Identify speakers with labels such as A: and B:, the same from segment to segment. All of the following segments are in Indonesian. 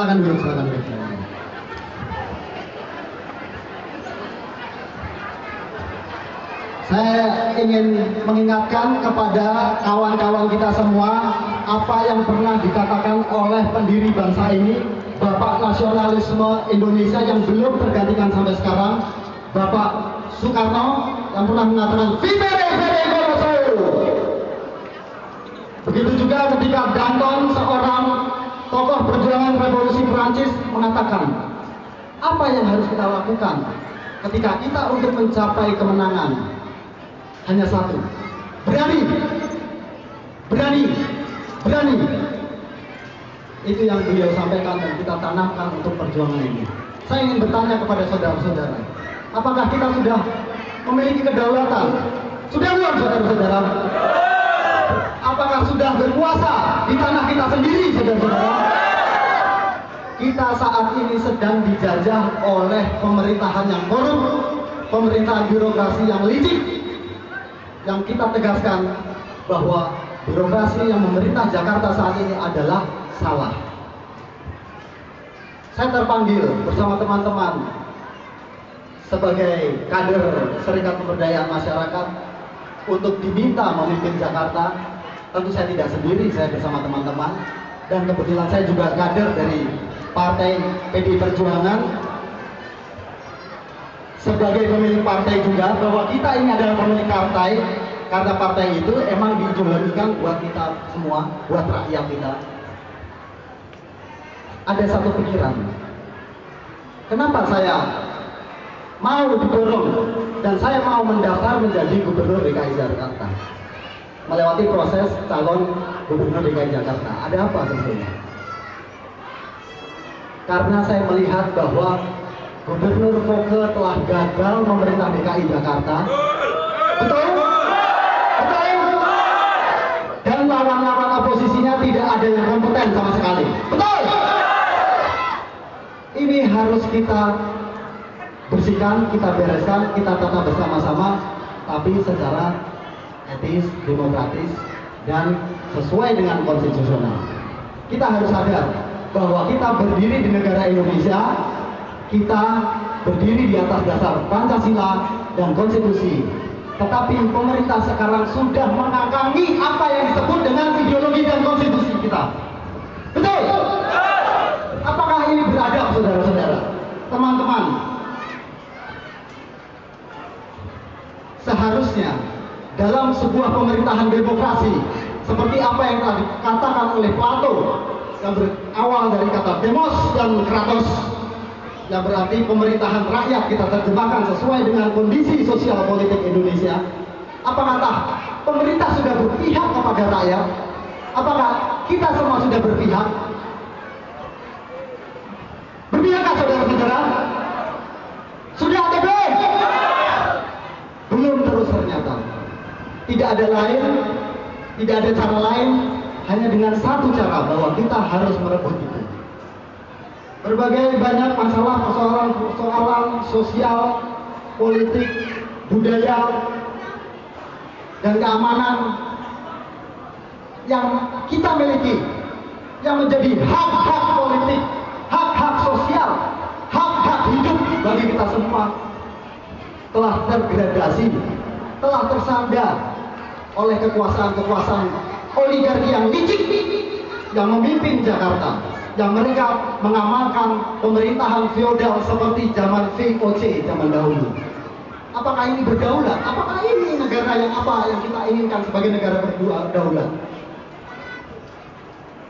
A: Silakan duduk, silakan duduk. Saya ingin mengingatkan kepada kawan-kawan kita semua apa yang pernah dikatakan oleh pendiri bangsa ini, Bapak Nasionalisme Indonesia yang belum tergantikan sampai sekarang, Bapak Soekarno, yang pernah mengatakan Vivere Vere Colosso. Begitu juga ketika Danton, seorang tokoh perjuangan revolusi Prancis, mengatakan apa yang harus kita lakukan ketika kita untuk mencapai kemenangan. Hanya satu, berani, berani, berani. Itu yang beliau sampaikan dan kita tanamkan untuk perjuangan ini. Saya ingin bertanya kepada saudara-saudara, apakah kita sudah memiliki kedaulatan? Sudah belum, saudara-saudara? Apakah sudah berkuasa di tanah kita sendiri, saudara-saudara? Kita saat ini sedang dijajah oleh pemerintahan yang korup, pemerintahan birokrasi yang licik. Yang kita tegaskan bahwa birokrasi yang memerintah Jakarta saat ini adalah salah. Saya terpanggil bersama teman-teman sebagai kader Serikat Pemberdayaan Masyarakat untuk diminta memimpin Jakarta. Tentu saya tidak sendiri, saya bersama teman-teman, dan kebetulan saya juga kader dari Partai PDI Perjuangan. Sebagai pemilik partai juga, bahwa kita ini adalah pemilik partai, karena partai itu emang diideologikan buat kita semua, buat rakyat kita. Ada satu pikiran, kenapa saya mau didorong dan saya mau mendaftar menjadi gubernur DKI Jakarta, melewati proses calon gubernur DKI Jakarta. Ada apa sebetulnya? Karena saya melihat bahwa Gubernur Foke telah gagal memerintah DKI Jakarta. Betul? Betul? Dan lawan-lawan oposisinya tidak ada yang kompeten sama sekali. Betul? Ini harus kita bersihkan, kita bereskan, kita tata bersama-sama, tapi secara etis, demokratis, dan sesuai dengan konstitusional. Kita harus sadar bahwa kita berdiri di negara Indonesia, kita berdiri di atas dasar Pancasila dan konstitusi. Tetapi pemerintah sekarang sudah mengakangi apa yang disebut dengan ideologi dan konstitusi kita. Betul? Apakah ini beradab, saudara-saudara? Teman-teman, seharusnya dalam sebuah pemerintahan demokrasi seperti apa yang telah dikatakan oleh Plato, yang berawal dari kata demos dan kratos, yang berarti pemerintahan rakyat, kita terjemahkan sesuai dengan kondisi sosial politik Indonesia. Apakah pemerintah sudah berpihak kepada rakyat? Apakah kita semua sudah berpihak? Berpihakkah, saudara-saudara? Sudah atau belum? Belum terus ternyata. Tidak ada lain, tidak ada cara lain, hanya dengan satu cara, bahwa kita harus merebut itu. Berbagai banyak masalah, persoalan sosial, politik, budaya, dan keamanan yang kita miliki, yang menjadi hak-hak politik, hak-hak sosial, hak-hak hidup bagi kita semua, telah terdegradasi, telah tersandar oleh kekuasaan-kekuasaan oligarki yang licik yang memimpin Jakarta, yang mereka mengamalkan pemerintahan feodal seperti zaman VOC zaman dahulu. Apakah ini berdaulat? Apakah ini negara yang yang kita inginkan sebagai negara berdaulat?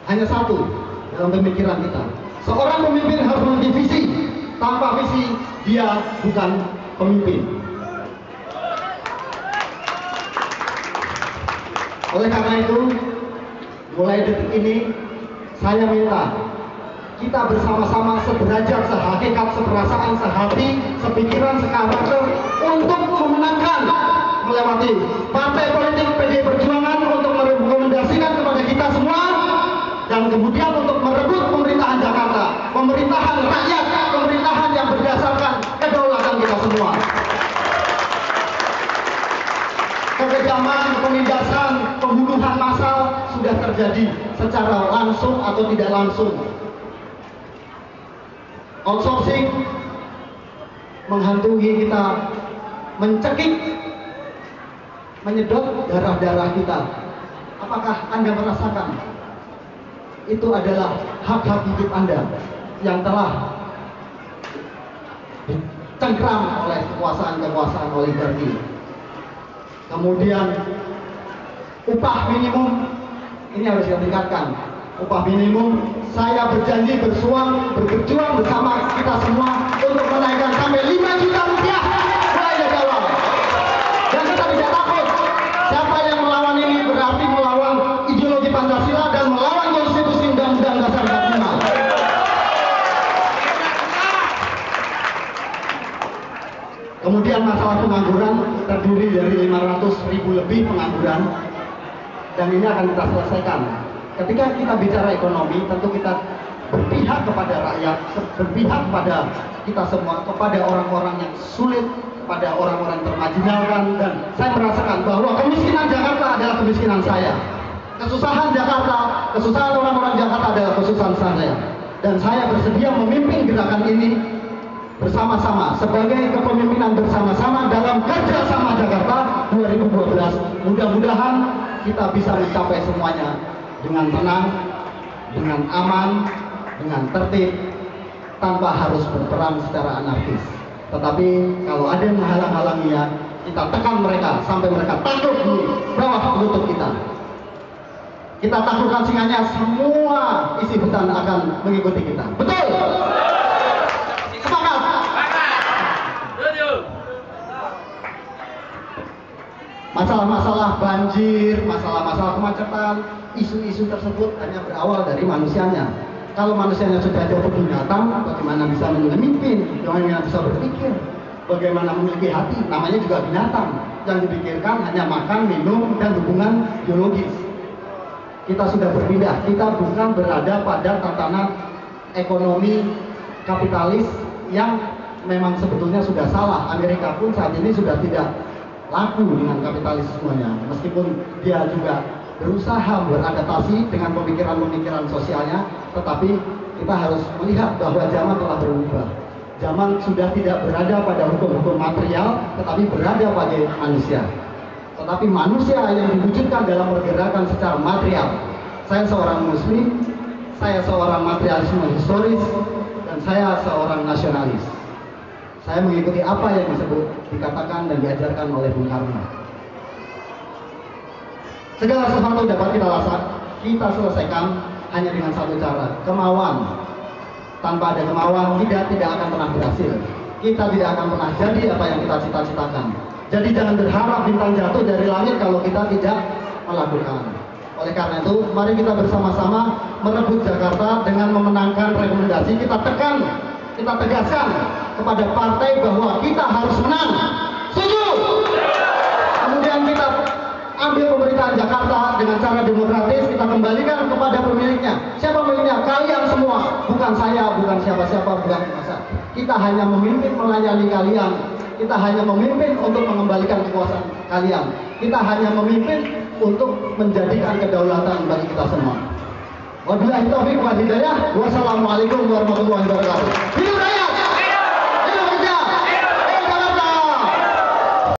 A: Hanya satu dalam pemikiran kita, seorang pemimpin harus memiliki visi. Tanpa visi dia bukan pemimpin. Oleh karena itu, mulai detik ini saya minta kita bersama-sama sederajat, sehakikat, seperasaan, sehati, sepikiran, sekarakter untuk memenangkan, melewati partai politik PDI Perjuangan untuk merekomendasikan kepada kita semua, dan kemudian untuk merebut pemerintahan Jakarta, pemerintahan rakyat, pemerintahan yang berdasarkan kedaulatan kita semua. Kekejaman, penindasan, pembunuhan massal sudah terjadi secara langsung atau tidak langsung. outsourcing menghantui kita, mencekik, menyedot darah-darah kita. Apakah Anda merasakan itu adalah hak-hak hidup Anda yang telah dicengkram oleh kekuasaan-kekuasaan oligarki? Kemudian upah minimum ini harus ditingkatkan. Upah minimum, saya berjanji berjuang bersama kita semua untuk menaikkan sampai 5 juta rupiah mulai dari awal. Dan kita tidak takut. Siapa yang melawan ini berarti melawan ideologi Pancasila dan melawan konstitusi Undang-Undang Dasar 45. Kemudian masalah pengangguran terdiri dari 500.000 lebih pengangguran, dan ini akan kita selesaikan. Ketika kita bicara ekonomi, tentu kita berpihak kepada rakyat, berpihak kepada kita semua, kepada orang-orang yang sulit, kepada orang-orang termarginalkan. Dan saya merasakan bahwa kemiskinan Jakarta adalah kemiskinan saya. Kesusahan Jakarta, kesusahan orang-orang Jakarta adalah kesusahan saya. Dan saya bersedia memimpin gerakan ini bersama-sama sebagai kepemimpinan bersama-sama dalam kerjasama Jakarta 2012. Mudah-mudahan kita bisa mencapai semuanya dengan tenang, dengan aman, dengan tertib, tanpa harus berperang secara anarkis. Tetapi kalau ada yang menghalang-halanginya, kita tekan mereka sampai mereka takut di bawah lutut kita. Kita takutkan singanya, semua isi hutan akan mengikuti kita. Betul? Semangat! Masalah-masalah banjir, masalah-masalah kemacetan, isu-isu tersebut hanya berawal dari manusianya. Kalau manusianya sudah jatuh binatang, bagaimana bisa memimpin? Bagaimana bisa berpikir? Bagaimana memiliki hati? Namanya juga binatang. Yang dipikirkan hanya makan, minum, dan hubungan biologis. Kita sudah berpindah. Kita bukan berada pada tatanan ekonomi kapitalis yang memang sebetulnya sudah salah. Amerika pun saat ini sudah tidak laku dengan kapitalismenya, meskipun dia juga berusaha beradaptasi dengan pemikiran-pemikiran sosialnya, tetapi kita harus melihat bahwa zaman telah berubah. Zaman sudah tidak berada pada hukum-hukum material, tetapi berada pada manusia. Tetapi manusia yang diwujudkan dalam pergerakan secara material. Saya seorang muslim, saya seorang materialisme historis, dan saya seorang nasionalis. Saya mengikuti apa yang disebut, dikatakan dan diajarkan oleh Bung Karno. Segala sesuatu dapat kita selesaikan hanya dengan satu cara, kemauan. Tanpa ada kemauan, tidak akan pernah berhasil. Kita tidak akan pernah jadi apa yang kita cita-citakan. Jadi jangan berharap bintang jatuh dari langit kalau kita tidak melakukan. Oleh karena itu, mari kita bersama-sama merebut Jakarta dengan memenangkan rekomendasi. Kita tekan, kita tegaskan kepada partai bahwa kita harus menang. Setuju? Kemudian kita ambil pemerintahan Jakarta dengan cara demokratis, kita kembalikan kepada pemiliknya. Siapa pemiliknya? Kalian semua, bukan saya, bukan siapa-siapa, bukan masa. Kita hanya memimpin melayani kalian. Kita hanya memimpin untuk mengembalikan kekuasaan kalian. Kita hanya memimpin untuk menjadikan kedaulatan bagi kita semua. Wabillahi taufiq wal hidayah. Wassalamualaikum warahmatullahi wabarakatuh.